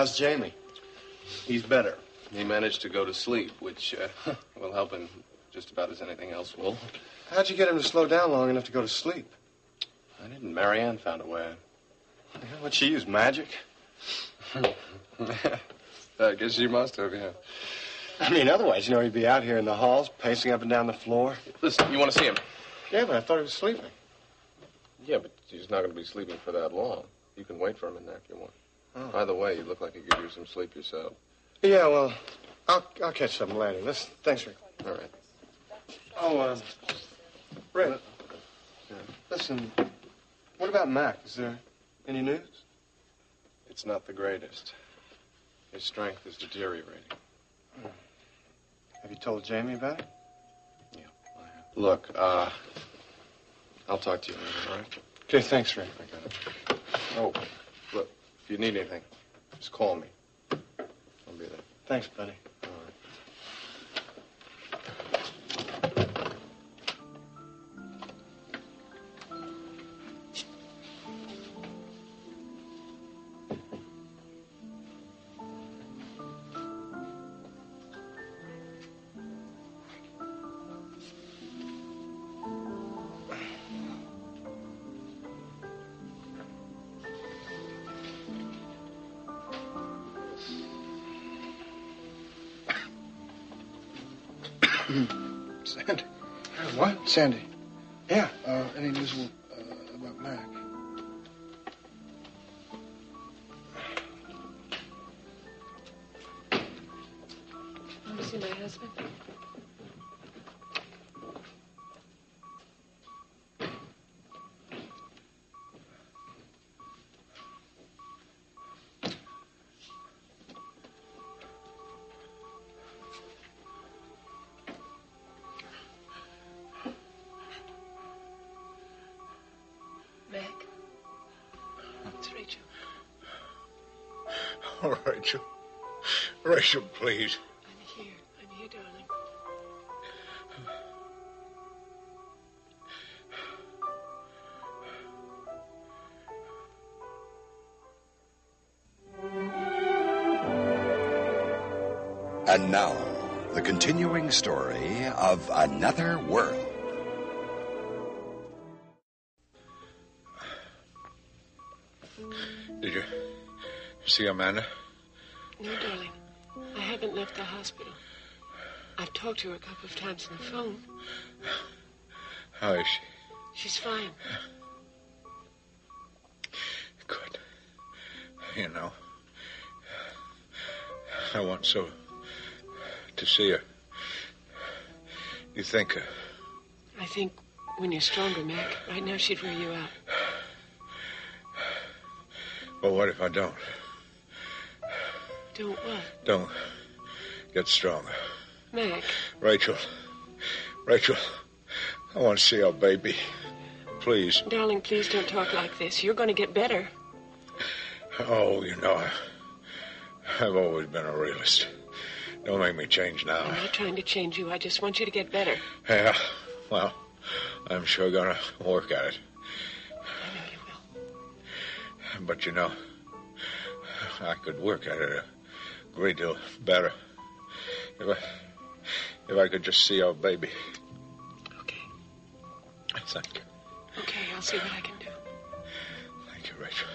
How's Jamie? He's better. He managed to go to sleep, which will help him just about as anything else will. How'd you get him to slow down long enough to go to sleep? I didn't. Marianne found a way. What'd she use, magic? I guess she must have, yeah. I mean, otherwise, he'd be out here in the halls, pacing up and down the floor. Listen, you want to see him? Yeah, but I thought he was sleeping. Yeah, but he's not going to be sleeping for that long. You can wait for him in there if you want. Oh. By the way, you look like you could use some sleep yourself. Yeah, well, I'll catch something later. Thanks, Rick. All right. Oh, Rick. Yeah. Listen, what about Mac? Is there any news? It's not the greatest. His strength is deteriorating. Have you told Jamie about it? Yeah, I have. Look, I'll talk to you later, all right? Okay, thanks, Rick. I got it. Oh, look, if you need anything, just call me. I'll be there. Thanks, buddy. All right. Sandy. What? Sandy. Yeah. Any news about Mac? Want to see my husband? Oh, Rachel. Rachel, please. I'm here, darling. And now, the continuing story of Another World. Did you see Amanda? No, darling. I haven't left the hospital. I've talked to her a couple of times on the phone. How is she? She's fine. Good. You know, I want so to see her. You think... I think when you're stronger, Mac, right now she'd wear you out. Well, what if I don't? Don't what? Don't get stronger. Mac. Rachel, I want to see our baby. Please. Darling, please don't talk like this. You're going to get better. Oh, you know, I've always been a realist. Don't make me change now. I'm not trying to change you. I just want you to get better. Yeah, well, I'm sure gonna work at it. I know you will. But you know, I could work at it a great deal better if I could just see our baby. Okay. Thank you. Okay, I'll see what I can do. Thank you, Rachel.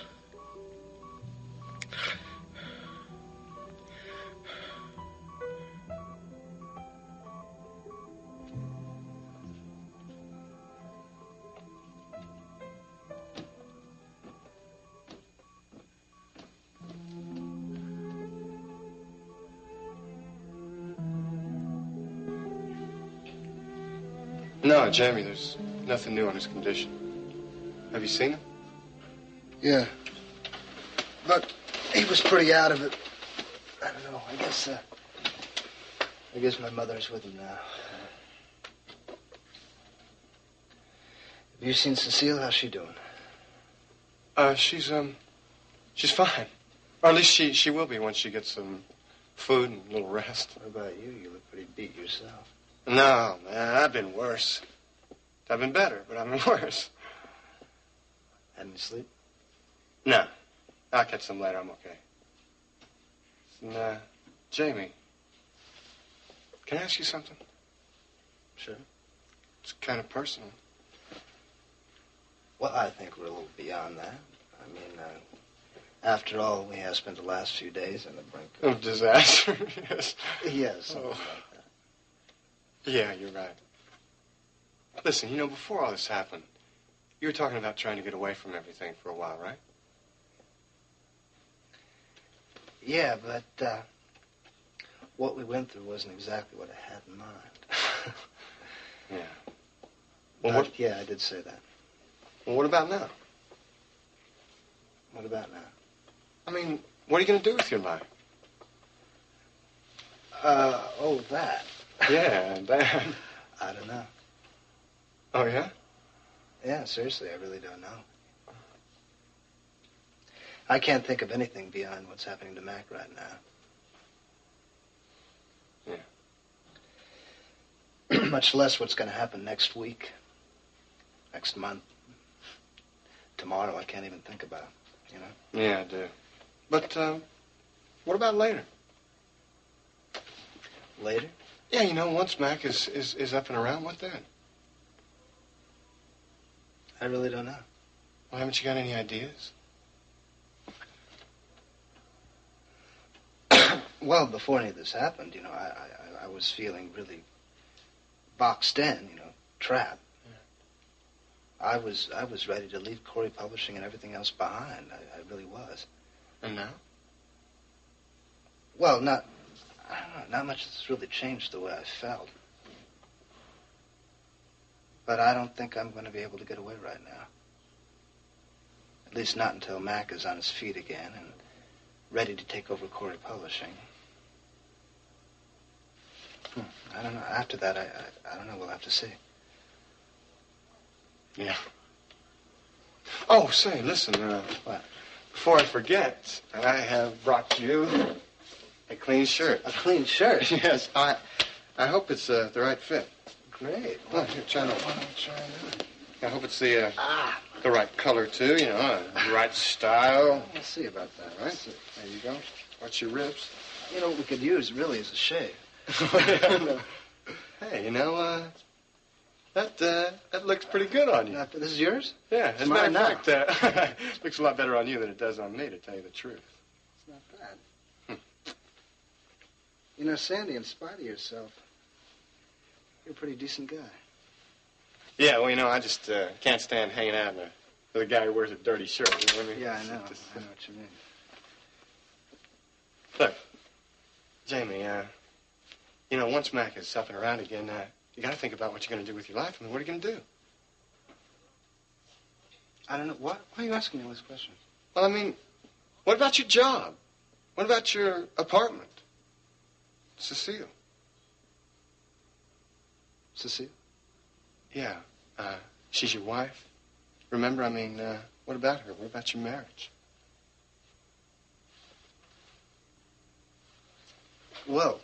No, Jamie, there's nothing new on his condition. Have you seen him? Yeah. But he was pretty out of it. I don't know. I guess my mother's with him now. Have you seen Cecile? How's she doing? She's fine. Or at least she will be once she gets some food and a little rest. What about you? You look pretty beat yourself. No, man, I've been worse. I've been better, but I've been worse. Had any sleep? No. I'll catch some later. I'm okay. Listen, Jamie, can I ask you something? Sure. It's kind of personal. Well, I think we're a little beyond that. I mean, after all, we have spent the last few days on the brink of disaster. Yes. Yes, something like that. Yeah, you're right. Listen, you know, before all this happened, you were talking about trying to get away from everything for a while, right? Yeah, but what we went through wasn't exactly what I had in mind. Yeah. Well, yeah, I did say that. Well, what about now? What about now? I mean, what are you going to do with your life? That. Yeah, that. I don't know. Oh, yeah? Yeah, seriously, I really don't know. I can't think of anything beyond what's happening to Mac right now. Yeah. Much less what's going to happen next week, next month, tomorrow. I can't even think about, you know? Yeah, I do. But, what about later? Later? Yeah, you know, once Mac is up and around, what then? I really don't know. Well, haven't you got any ideas? Well, before any of this happened, you know, I was feeling really boxed in, you know, trapped. Yeah. I was ready to leave Cory Publishing and everything else behind. I really was. And now? Well, I don't know, not much has really changed the way I felt. But I don't think I'm going to be able to get away right now. At least not until Mac is on his feet again and ready to take over Cory Publishing. I don't know. After that, I don't know. We'll have to see. Yeah. Oh, say, listen. What? Before I forget, I have brought you a clean shirt. A clean shirt? Yes. I hope it's the right fit. Great. Well, here, try it. I hope it's the right color, too, you know, the right style. We'll see about that. All right, there you go. Watch your ribs. You know, what we could use, really, is a shave. Hey, you know, that looks pretty good on you. This is yours? Yeah, as a Mine matter of fact, looks a lot better on you than it does on me, to tell you the truth. It's not bad. You know, Sandy, in spite of yourself, you're a pretty decent guy. Yeah, well, you know, I just can't stand hanging out with a guy who wears a dirty shirt. You know what I mean? Yeah, I know. I know what you mean. Look, Jamie, you know, once Mac is up and around again, you got to think about what you're going to do with your life. I mean, what are you going to do? I don't know. Why are you asking me all these questions? Well, I mean, what about your job? What about your apartment? Cecile. Cecile? Yeah. She's your wife. Remember, I mean, what about her? What about your marriage? Well,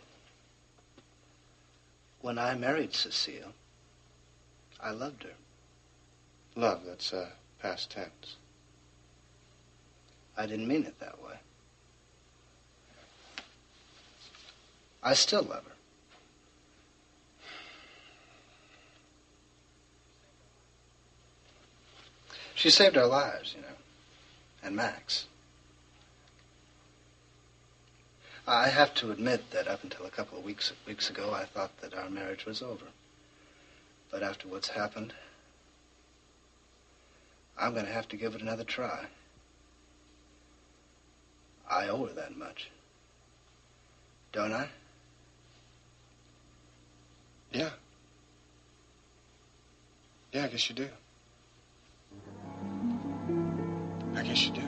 when I married Cecile, I loved her. Love, that's past tense. I didn't mean it that way. I still love her. She saved our lives, you know, and Mac's. I have to admit that up until a couple of weeks ago, I thought that our marriage was over. But after what's happened, I'm going to have to give it another try. I owe her that much. Don't I? Yeah. Yeah, I guess you do. I guess you do.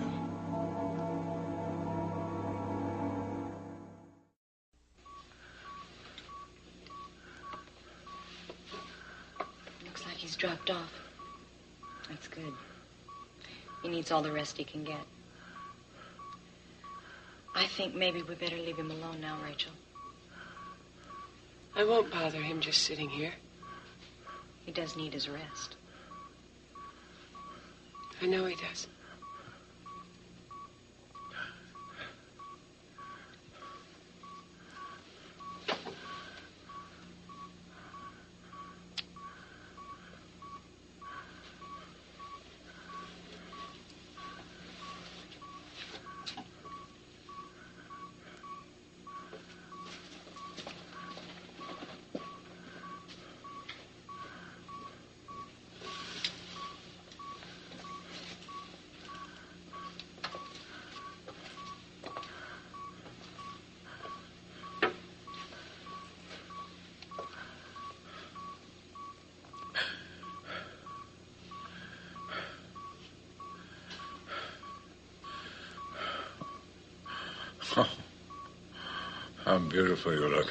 Looks like he's dropped off. That's good. He needs all the rest he can get. I think maybe we better leave him alone now, Rachel. I won't bother him just sitting here. He does need his rest. I know he does. How beautiful you look.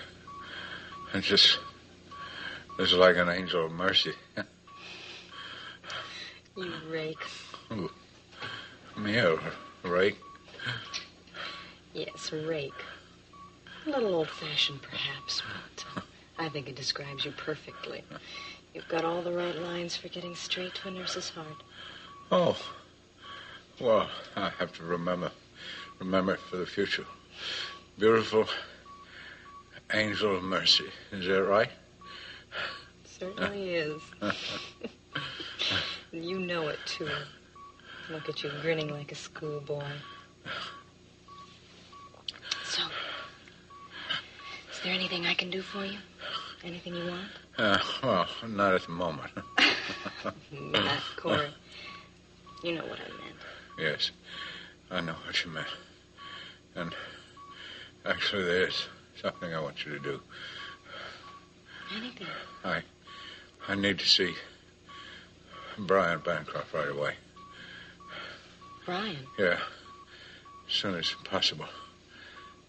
It's just like an angel of mercy. You rake. Ooh. Me a rake? Yes, rake. A little old-fashioned, perhaps, but I think it describes you perfectly. You've got all the right lines for getting straight to a nurse's heart. Oh. Well, I have to remember it for the future. Beautiful angel of mercy. Is that right? Certainly is. You know it, too. Look at you grinning like a schoolboy. So, is there anything I can do for you? Anything you want? Well, not at the moment. Not Cory. You know what I meant. Yes, I know what you meant. And actually, there's something I want you to do. Anything? I need to see Brian Bancroft right away. Brian? Yeah, as soon as possible.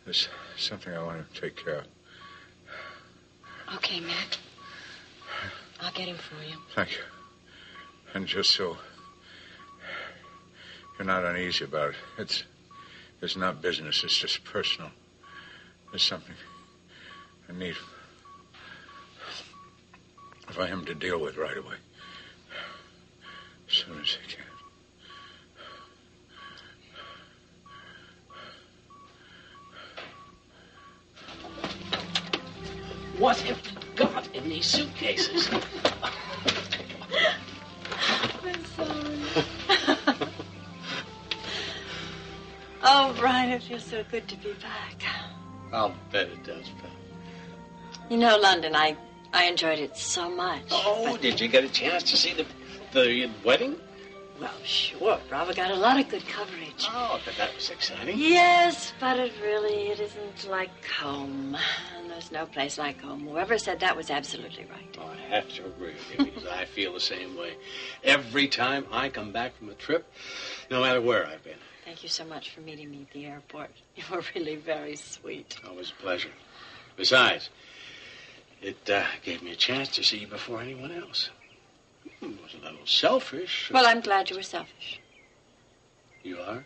There's something I want him to take care of. Okay, Mac. I'll get him for you. Thank you. And just so you're not uneasy about it, it's not business, it's just personal. There's something I need for him to deal with right away. As soon as he can. What have you got in these suitcases? I'm sorry. Oh, Brian, it feels so good to be back. I'll bet it does, Pal. You know, London, I enjoyed it so much. Oh, but... did you get a chance to see the wedding? Well, sure. Bravo got a lot of good coverage. Oh, but that was exciting. Yes, but it isn't like home. And there's no place like home. Whoever said that was absolutely right. Oh, I have to agree with you because I feel the same way. Every time I come back from a trip, no matter where I've been. Thank you so much for meeting me at the airport. You were really very sweet. Always a pleasure. Besides, it gave me a chance to see you before anyone else. It was a little selfish. Well, I'm glad you were selfish. You are?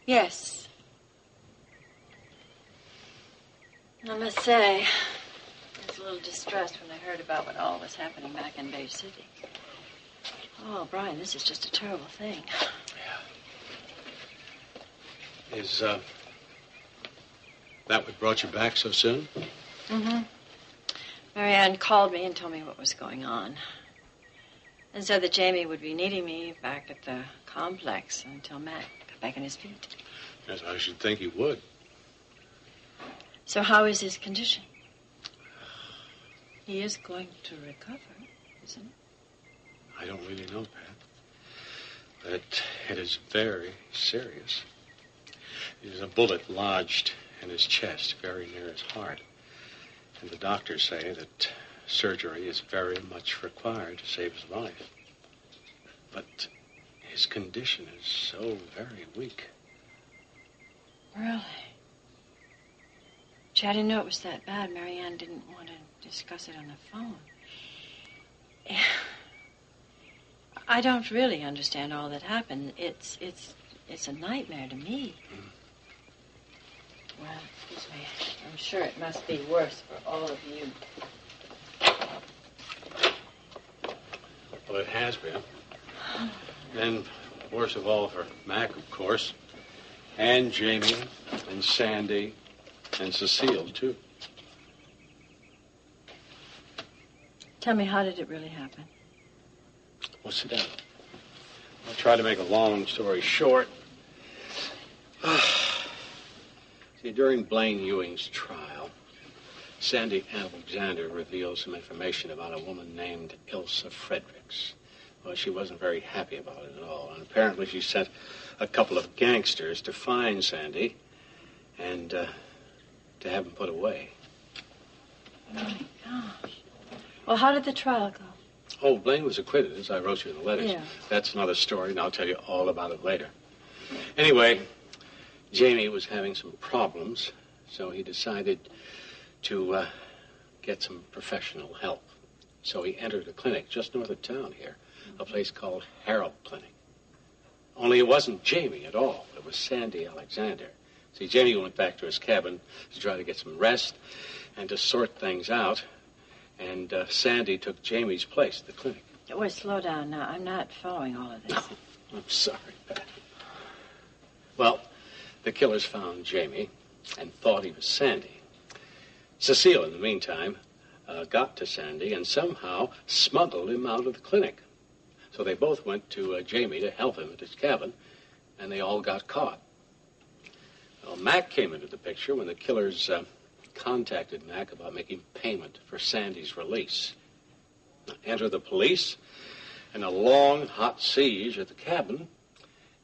Yes. I must say, I was a little distressed when I heard about what all was happening back in Bay City. Oh, Brian, this is just a terrible thing. Yeah. Is, that what brought you back so soon? Mm-hmm. Marianne called me and told me what was going on. And said that Jamie would be needing me back at the complex until Mac got back on his feet. Yes, I should think he would. So how is his condition? He is going to recover, isn't he? I don't really know, Pat. But it is very serious. There's a bullet lodged in his chest, very near his heart. And the doctors say that surgery is very much required to save his life. But his condition is so very weak. Really? Gee, I didn't know it was that bad. Marianne didn't want to discuss it on the phone. I don't really understand all that happened. It's a nightmare to me. Well, excuse me. I'm sure it must be worse for all of you. Well, it has been. And worst of all for Mac, of course. And Jamie, and Sandy, and Cecile, too. Tell me, how did it really happen? Well, sit down. I'll try to make a long story short. See, during Blaine Ewing's trial, Sandy Alexander revealed some information about a woman named Ilsa Fredericks. Well, she wasn't very happy about it at all. And apparently she sent a couple of gangsters to find Sandy and to have him put away. Oh, my gosh. Well, how did the trial go? Oh, Blaine was acquitted, as I wrote you in the letters. Yeah. That's another story, and I'll tell you all about it later. Anyway, Jamie was having some problems, so he decided to get some professional help. So he entered a clinic just north of town here, a place called Harold Clinic. Only it wasn't Jamie at all. It was Sandy Alexander. See, Jamie went back to his cabin to try to get some rest and to sort things out. And Sandy took Jamie's place at the clinic. Well, slow down now. I'm not following all of this. Oh, I'm sorry, Pat. Well, the killers found Jamie and thought he was Sandy. Cecile, in the meantime, got to Sandy and somehow smuggled him out of the clinic. So they both went to Jamie to help him at his cabin, and they all got caught. Well, Mac came into the picture when the killers contacted Mac about making payment for Sandy's release. Enter the police, and a long, hot siege at the cabin,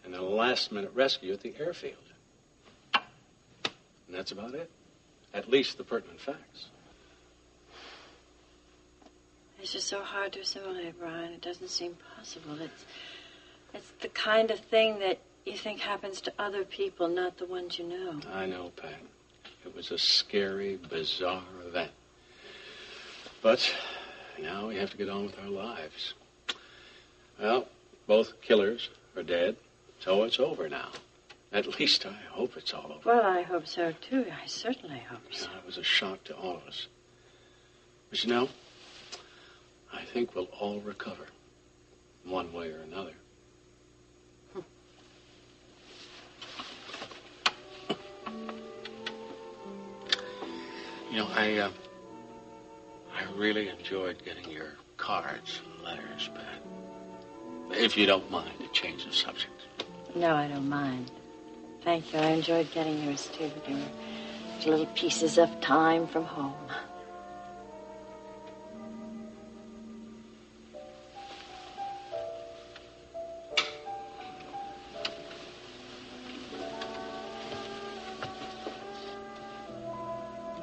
and then a last-minute rescue at the airfield. And that's about it. At least the pertinent facts. It's just so hard to assimilate, Brian. It doesn't seem possible. It's the kind of thing that you think happens to other people, not the ones you know. I know, Pat. It was a scary, bizarre event. But now we have to get on with our lives. Well, both killers are dead, so it's over now. At least I hope it's all over. Well, I hope so, too. I certainly hope so. It was a shock to all of us. But you know, I think we'll all recover, one way or another. You know, I really enjoyed getting your cards and letters, Pat. If you don't mind to change the subject. No, I don't mind. Thank you. I enjoyed getting yours, too. They were little pieces of time from home.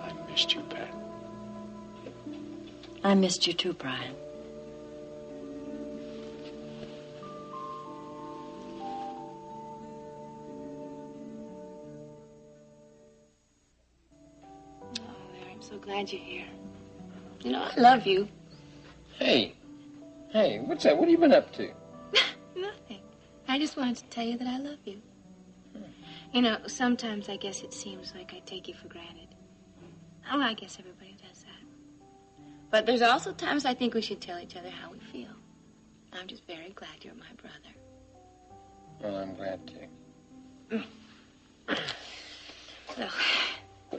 I missed you, Pat. I missed you, too, Brian. Glad you're here. You know, I love you. Hey, what's that? What have you been up to? Nothing. I just wanted to tell you that I love you. You know, sometimes I guess it seems like I take you for granted. Oh, I guess everybody does that. But there's also times I think we should tell each other how we feel. I'm just very glad you're my brother. Well, I'm glad too. Well...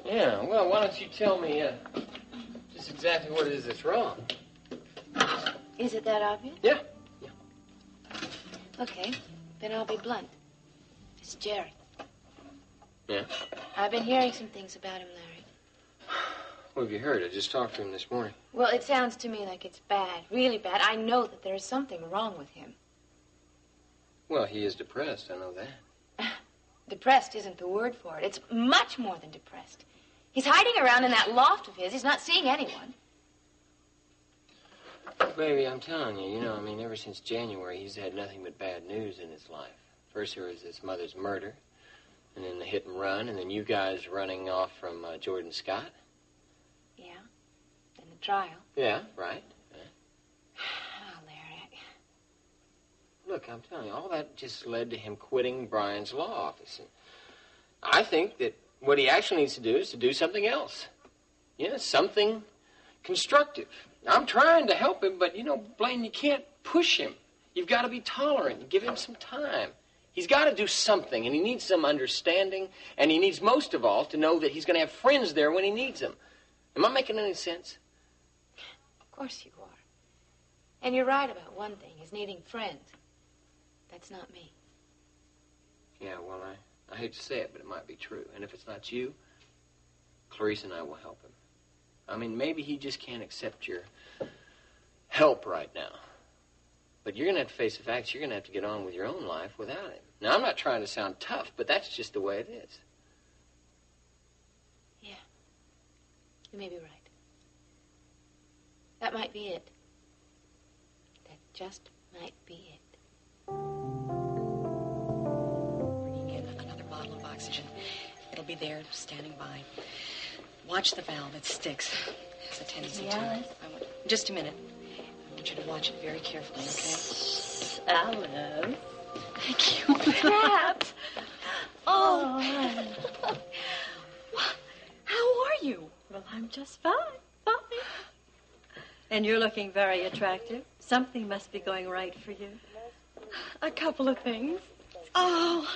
Yeah, well, why don't you tell me just exactly what it is that's wrong? Is it that obvious? Yeah. Okay, then I'll be blunt. It's Jerry. Yeah? I've been hearing some things about him, Larry. What have you heard? I just talked to him this morning. Well, it sounds to me like it's bad, really bad. I know that there is something wrong with him. Well, he is depressed, I know that. Depressed isn't the word for it. It's much more than depressed. He's hiding around in that loft of his. He's not seeing anyone. Baby, I'm telling you, ever since January, he's had nothing but bad news in his life. First, there was his mother's murder, and then the hit and run, and then you guys running off from Jordan Scott. Yeah, and the trial. Yeah, right. Oh, Larry. Look, I'm telling you, all that just led to him quitting Brian's law office. And I think that what he actually needs to do is to do something else. Something constructive. I'm trying to help him, but, Blaine, you can't push him. You've got to be tolerant and give him some time. He's got to do something, and he needs some understanding, and he needs, most of all, to know that he's going to have friends there when he needs them. Am I making any sense? Of course you are. And you're right about one thing, is needing friends. That's not me. Yeah, well, I hate to say it, but it might be true. And if it's not you, Clarice and I will help him. Maybe he just can't accept your help right now. But you're going to have to face the facts. You're going to have to get on with your own life without him. Now, I'm not trying to sound tough, but that's just the way it is. Yeah. You may be right. That might be it. That just might be it. Bringing in another bottle of oxygen. It'll be there, standing by. Watch the valve. It sticks. It has a tendency to. Alice? Just a minute. I want you to watch it very carefully, okay? Alice. Thank you. Pat! Oh. How are you? Well, I'm just fine. Fine. And you're looking very attractive. Something must be going right for you. A couple of things. Oh.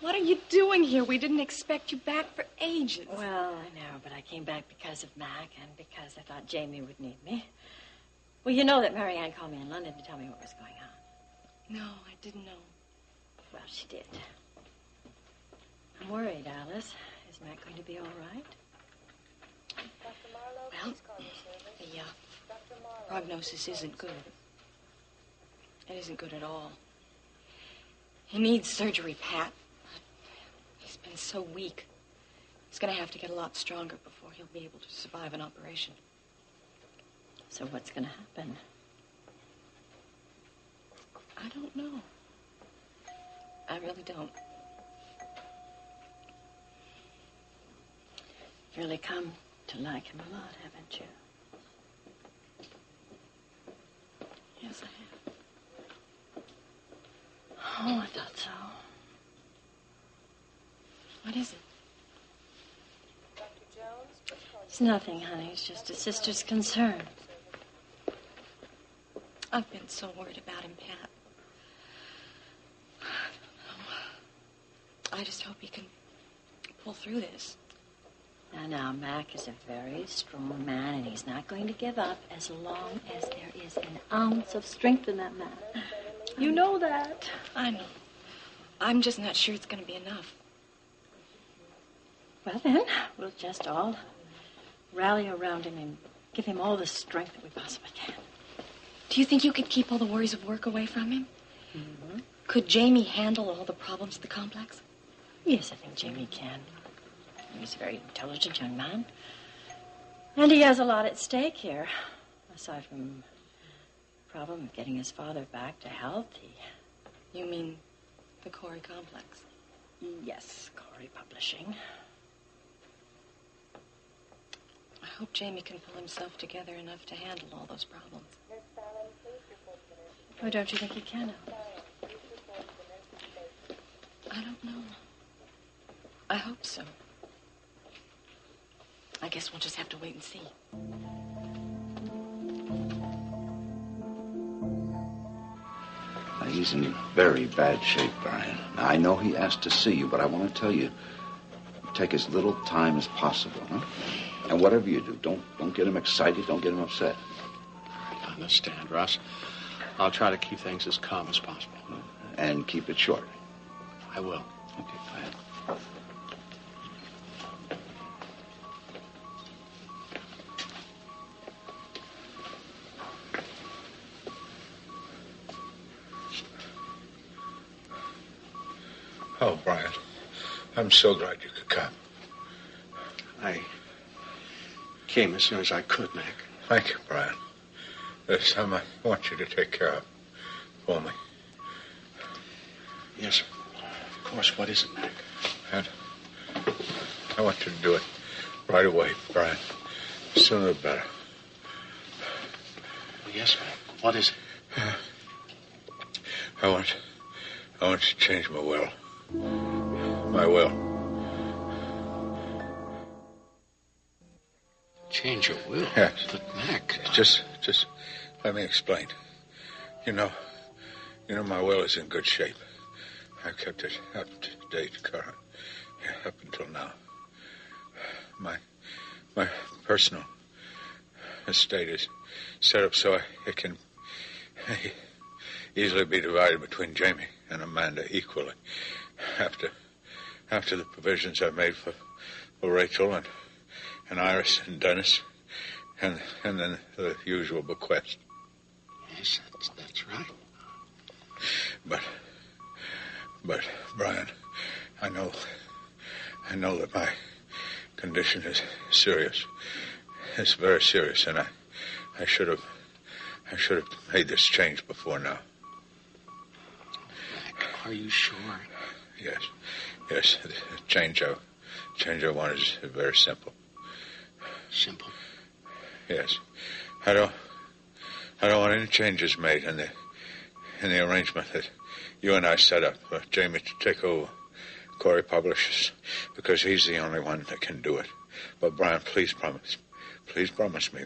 What are you doing here? We didn't expect you back for ages. Well, I know, but I came back because of Mac and because I thought Jamie would need me. Well, you know that Marianne called me in London to tell me what was going on. No, I didn't know. Well, she did. I'm worried, Alice. Is Mac going to be all right? Well, the prognosis isn't good. It isn't good at all. He needs surgery, Pat. He's been so weak. He's going to have to get a lot stronger before he'll be able to survive an operation. So what's going to happen? I don't know. I really don't. You've really come to like him a lot, haven't you? Yes, I have. Oh, I thought so. What is it? It's nothing, honey. It's just a sister's concern. I've been so worried about him, Pat. I just hope he can pull through this. Now, Mac is a very strong man, and he's not going to give up as long as there is an ounce of strength in that man. You know that. I know. I'm just not sure it's going to be enough. Well, then, we'll just all rally around him and give him all the strength that we possibly can. Do you think you could keep all the worries of work away from him? Mm-hmm. Could Jamie handle all the problems of the complex? Yes, I think Jamie can. He's a very intelligent young man. And he has a lot at stake here. Aside from the problem of getting his father back to health, You mean the Cory complex? Yes, Cory Publishing. I hope Jamie can pull himself together enough to handle all those problems. Or don't you think he can? I don't know. I hope so. I guess we'll just have to wait and see. He's in very bad shape, Brian. Now, I know he asked to see you, but I want to tell you, take as little time as possible, huh? And whatever you do, don't get him excited, don't get him upset. I understand, Russ. I'll try to keep things as calm as possible. And keep it short. I will. Okay, go ahead. Oh, Brian, I'm so glad you could come. I came as soon as I could, Mac. Thank you, Brian. There's something I want you to take care of for me. Yes, of course. What is it, Mac? And I want you to do it right away, Brian. The sooner the better. Yes, Mac. What is it? I want to change my will. My will. Change your will? Yes. But, Mac... Just let me explain. You know, my will is in good shape. I've kept it up to date, current, up until now. My personal estate is set up so it can easily be divided between Jamie and Amanda equally. After the provisions I've made for Rachel and Iris and Dennis, and then the usual bequest. Yes, that's right. But Brian, I know that my condition is serious. It's very serious, and I should have made this change before now. Mac, are you sure? Yes, the change change I want is very simple. Simple? Yes. I don't want any changes made in the arrangement that you and I set up for Jamie to take over Cory Publishers, because he's the only one that can do it. But Brian, please promise me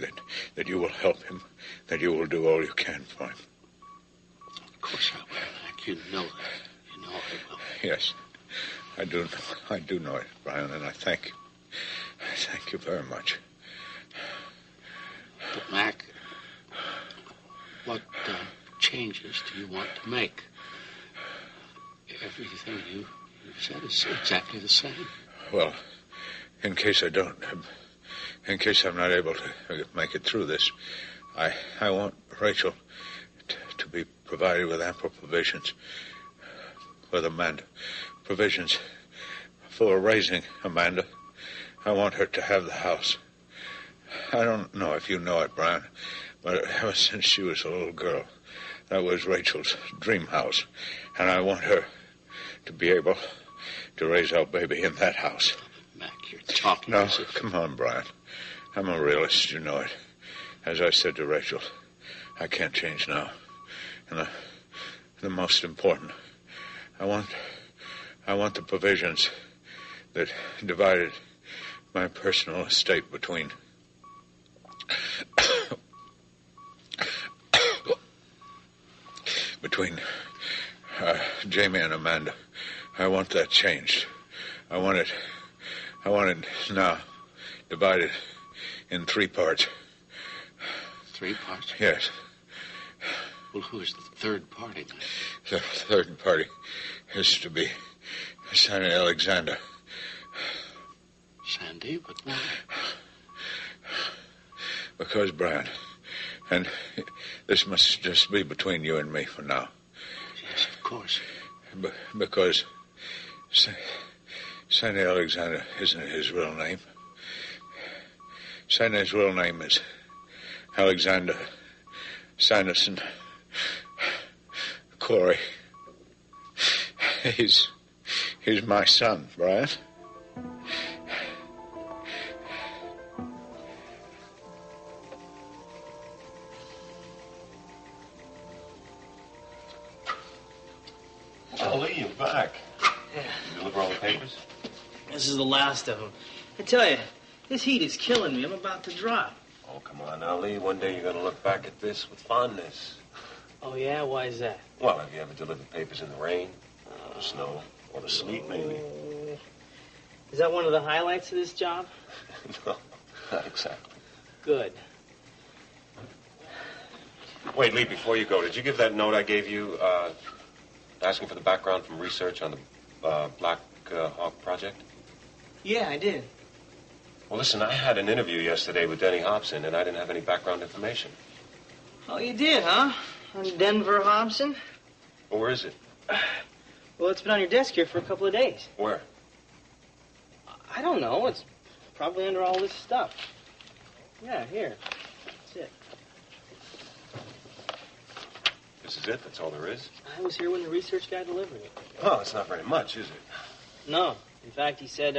that you will help him, that you will do all you can for him. Of course I will, Mac. You know that. You know I will. Yes, I do know it, Brian, and I thank you. I thank you very much. But, Mac, what changes do you want to make? Everything you've said is exactly the same. Well, in case I'm not able to make it through this, I want Rachel to be provided with ample provisions with Amanda. Provisions for raising Amanda. I want her to have the house. I don't know if you know it, Brian, but ever since she was a little girl, that was Rachel's dream house. And I want her to be able to raise our baby in that house. Mac, you're talking No, as if... come on, Brian. I'm a realist, you know it. As I said to Rachel, I can't change now. And the most important, I want the provisions that divided my personal estate between Jamie and Amanda. I want that changed. I want it now divided in 3 parts. 3 parts? Yes. Well, who is the third party? The third party is to be Sandy Alexander. Sandy? But why? Because, Brian, and this must just be between you and me for now. Yes, of course. Because Sandy Alexander isn't his real name. Sandy's real name is Alexander Sanderson Cory. He's my son, Brian. Oh, Leigh, you're back. Yeah. You deliver all the papers? This is the last of them. I tell you, this heat is killing me. I'm about to drop. Oh, come on now, Leigh. One day you're going to look back at this with fondness. Oh, yeah? Why is that? Well, have you ever delivered papers in the rain, or the snow, or the sleet, maybe? Is that one of the highlights of this job? No, not exactly. Good. Wait, Leigh, before you go, did you give that note I gave you, asking for the background from research on the Blackhawk Project? Yeah, I did. Well, listen, I had an interview yesterday with Denny Hobson, and I didn't have any background information. Oh, you did, huh? On Denver Hobson? Well, where is it? Well, it's been on your desk here for a couple of days. Where? I don't know. It's probably under all this stuff. Yeah, here. That's it. This is it? That's all there is? I was here when the research guy delivered it. Oh, it's not very much, is it? No. In fact, he said,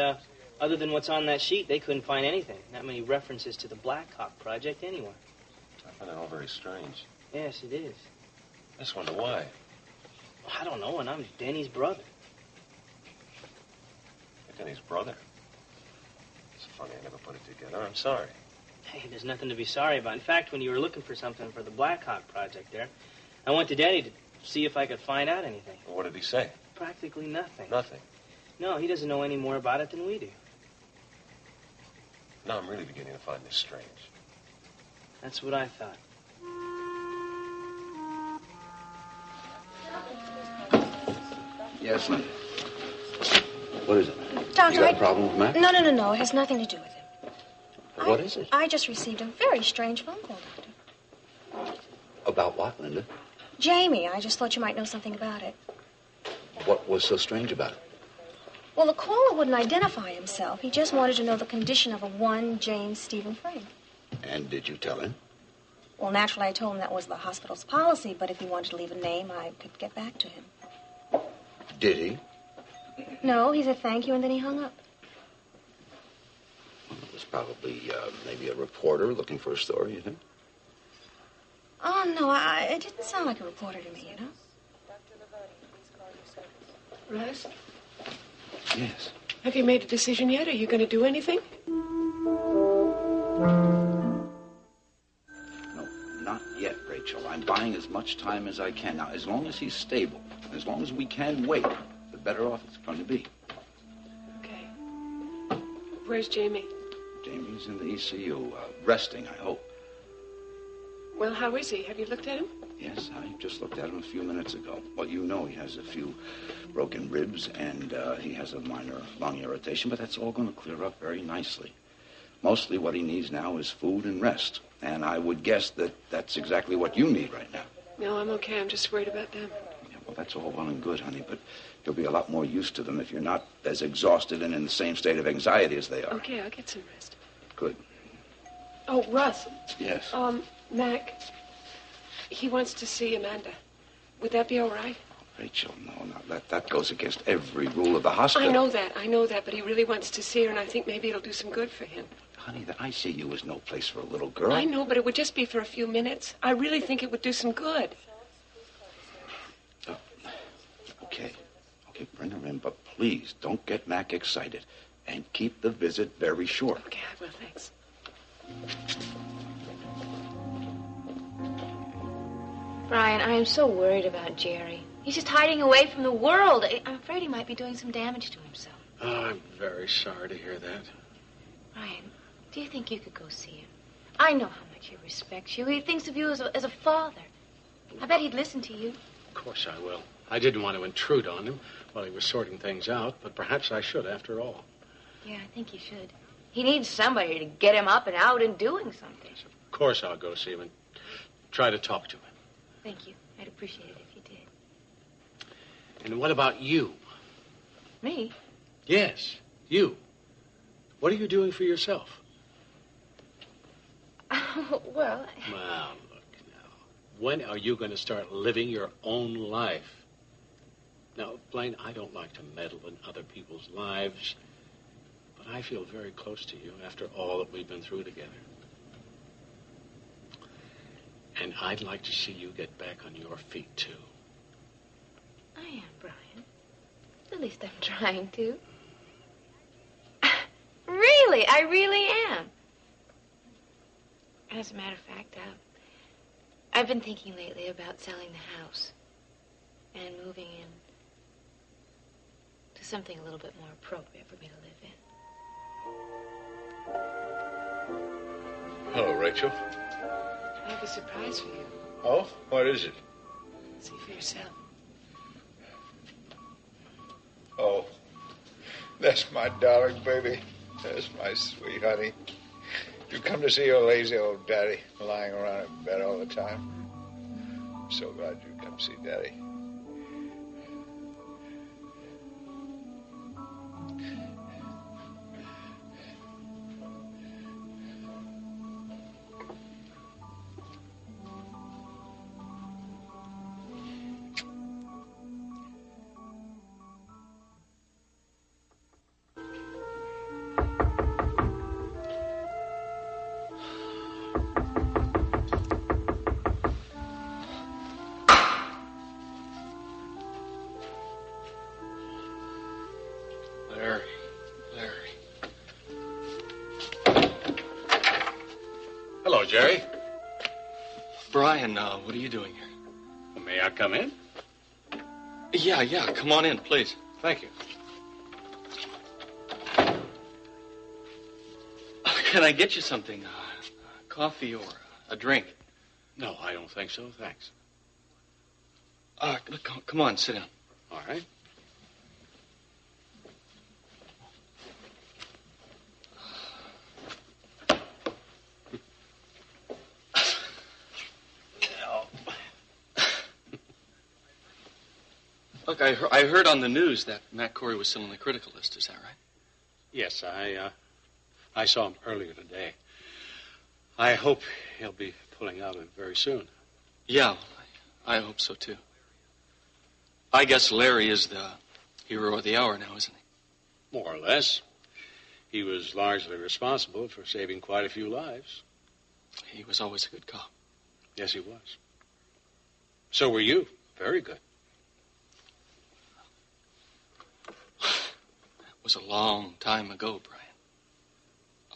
other than what's on that sheet, they couldn't find anything. Not many references to the Blackhawk Project anywhere. I find that all very strange. Yes, it is. I just wonder why. I don't know, and I'm Denny's brother. You're Denny's brother? It's funny, I never put it together. I'm sorry. Hey, there's nothing to be sorry about. In fact, when you were looking for something for the Blackhawk Project there, I went to Denny to see if I could find out anything. Well, what did he say? Practically nothing. Nothing? No, he doesn't know any more about it than we do. Now I'm really beginning to find this strange. That's what I thought. Yes, Leigh. What is it? Doctor, You got a problem with Mac? No. It has nothing to do with him. What is it? I just received a very strange phone call, Doctor. About what, Linda? Jamie, I just thought you might know something about it. What was so strange about it? Well, the caller wouldn't identify himself. He just wanted to know the condition of a one James Stephen Frank. And did you tell him? Well, naturally, I told him that was the hospital's policy, but if he wanted to leave a name, I could get back to him. Did he? No, he said thank you, and then he hung up. Probably maybe a reporter looking for a story, you think? Oh, no, it didn't sound like a reporter to me, you know? Russ, Yes. have you made a decision yet? Are you going to do anything? No, not yet, Rachel. I'm buying as much time as I can. Now, as long as he's stable, as long as we can wait, the better off it's going to be. Okay. Where's Jamie? Jamie's in the ECU, resting, I hope. Well, how is he? Have you looked at him? Yes, I just looked at him a few minutes ago. Well, you know he has a few broken ribs and he has a minor lung irritation, but that's all going to clear up very nicely. Mostly what he needs now is food and rest. And I would guess that that's exactly what you need right now. No, I'm okay. I'm just worried about them. Yeah, well, that's all well and good, honey, but you'll be a lot more used to them if you're not as exhausted and in the same state of anxiety as they are. Okay, I'll get some rest. Good. Oh, Russ. Yes. Mac, he wants to see Amanda. Would that be all right? Rachel, no, that goes against every rule of the hospital. I know that, but he really wants to see her, and I think maybe it'll do some good for him. Honey, the ICU is no place for a little girl. I know, but it would just be for a few minutes. I really think it would do some good. Okay, bring her in, but please don't get Mac excited. And keep the visit very short. Okay, I will, thanks. Brian, I am so worried about Jerry. He's just hiding away from the world. I'm afraid he might be doing some damage to himself. Oh, I'm very sorry to hear that. Brian, do you think you could go see him? I know how much he respects you. He thinks of you as a father. I bet he'd listen to you. Of course I will. I didn't want to intrude on him while he was sorting things out, but perhaps I should after all. Yeah, I think you should. He needs somebody to get him up and out and doing something. Yes, of course I'll go see him and try to talk to him. Thank you. I'd appreciate it if you did. And what about you? Me? Yes, you. What are you doing for yourself? Well... Well, look now. When are you going to start living your own life? Now, Blaine, I don't like to meddle in other people's lives, but I feel very close to you after all that we've been through together. And I'd like to see you get back on your feet, too. I am, Brian. At least I'm trying to. Really, I really am. As a matter of fact, I've been thinking lately about selling the house and moving in to something a little bit more appropriate for me to live in. Hello, Rachel. I have a surprise for you. Oh? What is it? See for yourself. Oh, that's my darling baby. That's my sweet honey. You come to see your lazy old daddy lying around in bed all the time. I'm so glad you come see Daddy. Hello, Jerry. Brian, what are you doing here? Well, may I come in? Yeah, come on in, please. Thank you. Can I get you something? Coffee or a drink? No, I don't think so, thanks. Come on, sit down. All right. Look, I heard on the news that Matt Cory was still on the critical list. Is that right? Yes, I saw him earlier today. I hope he'll be pulling out of it very soon. Yeah, I hope so, too. I guess Larry is the hero of the hour now, isn't he? More or less. he was largely responsible for saving quite a few lives. He was always a good cop. Yes, he was. So were you. Very good. It was a long time ago, Brian.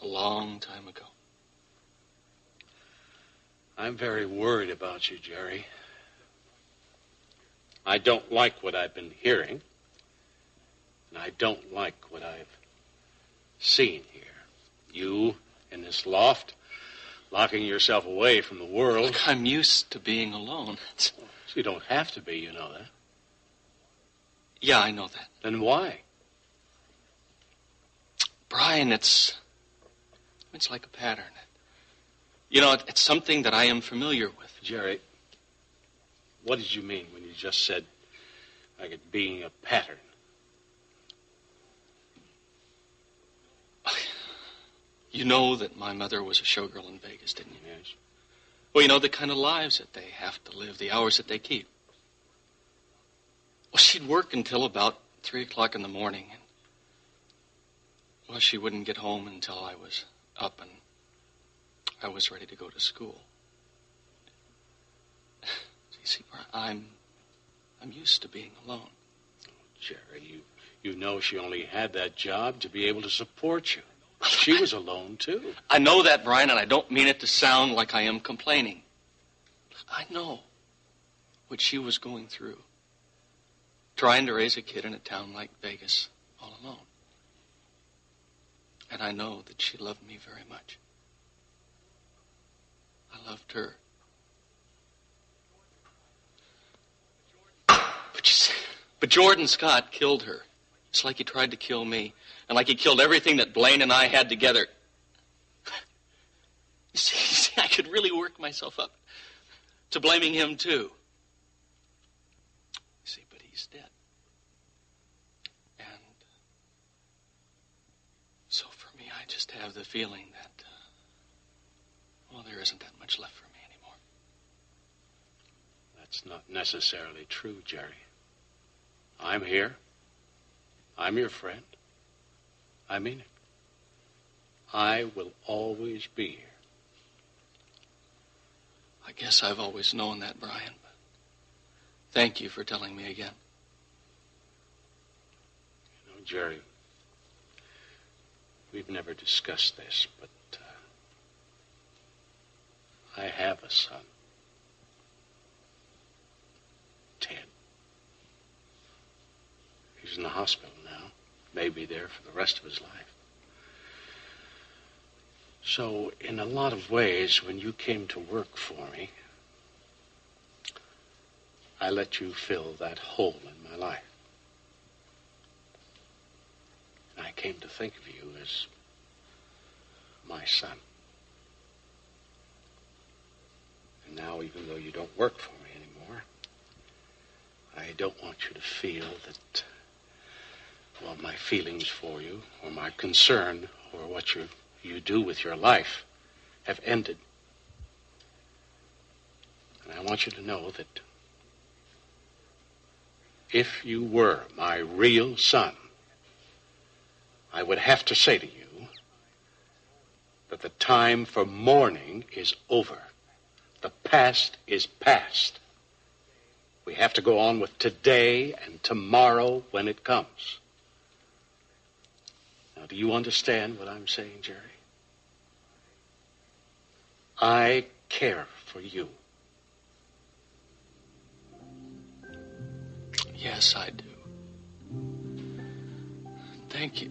A long time ago. I'm very worried about you, Jerry. I don't like what I've been hearing, and I don't like what I've seen here. You in this loft, locking yourself away from the world. Look, I'm used to being alone. You don't have to be, you know that. Yeah, I know that. Then why? Brian, it's like a pattern. You know, it's something that I am familiar with. Jerry, what did you mean when you just said like it being a pattern? You know that my mother was a showgirl in Vegas, didn't you? Yes. Well, you know the kind of lives that they have to live, the hours that they keep. Well, she'd work until about 3 o'clock in the morning. And, well, she wouldn't get home until I was up and I was ready to go to school. You see, I'm used to being alone. Oh, Jerry, you know she only had that job to be able to support you. She was alone, too. I know that, Brian, and I don't mean it to sound like I am complaining. I know what she was going through, trying to raise a kid in a town like Vegas all alone. And I know that she loved me very much. I loved her. But Jordan Scott killed her. It's like he tried to kill me. And like he killed everything that Blaine and I had together. You see, I could really work myself up to blaming him, too. You see, but he's dead. And so for me, I just have the feeling that, well, there isn't that much left for me anymore. That's not necessarily true, Jerry. I'm here. I'm your friend. I mean it. I will always be here. I guess I've always known that, Brian, but thank you for telling me again. You know, Jerry, we've never discussed this, but I have a son. Ted. He's in the hospital now. May be there for the rest of his life. So, in a lot of ways, when you came to work for me, I let you fill that hole in my life. And I came to think of you as my son. And now, even though you don't work for me anymore, I don't want you to feel that, well, my feelings for you, or my concern, or what you do with your life have ended. And I want you to know that if you were my real son, I would have to say to you that the time for mourning is over. The past is past. We have to go on with today and tomorrow when it comes. Now, do you understand what I'm saying, Jerry? I care for you. Yes, I do. Thank you.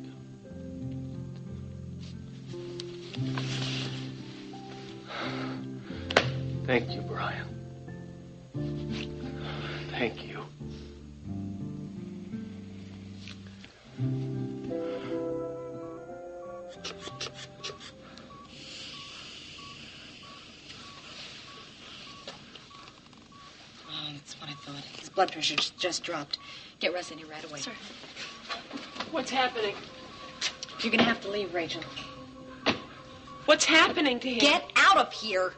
Thank you, Brian. Thank you. His blood pressure just dropped. Get Russ in here right away. Sir, what's happening? You're gonna have to leave, Rachel. What's happening to him? Get out of here!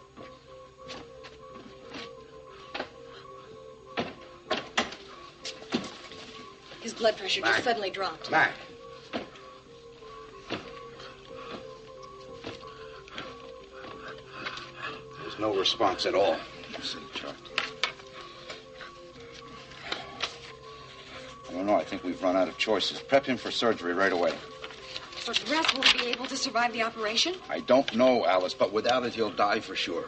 His blood pressure just suddenly dropped. Mac. There's no response at all. Let's see, chart. I don't know. I think we've run out of choices. Prep him for surgery right away. But Russ won't be able to survive the operation? I don't know, Alice, but without it, he'll die for sure.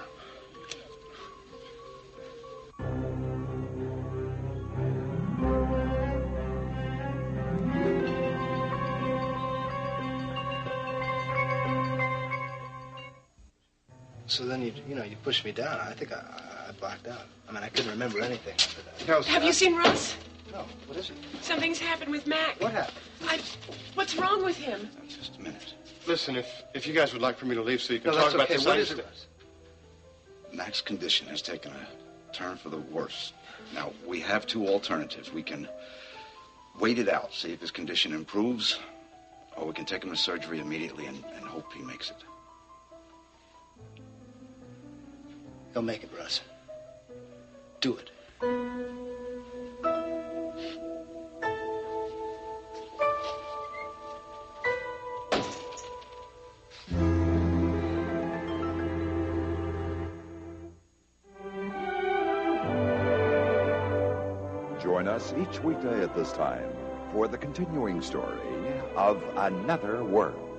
So then you pushed me down. I think I blacked out. I mean, I couldn't remember anything after that. No, have you seen Russ? No. What is it? Something's happened with Mac. What happened? What's wrong with him? Just a minute. Listen, if you guys would like for me to leave so you can No, talk that's about okay. this. What is it? Mac's condition has taken a turn for the worse. Now, we have two alternatives. We can wait it out, see if his condition improves, or we can take him to surgery immediately and hope he makes it. He'll make it, Russ. Do it. Join us each weekday at this time for the continuing story of Another World.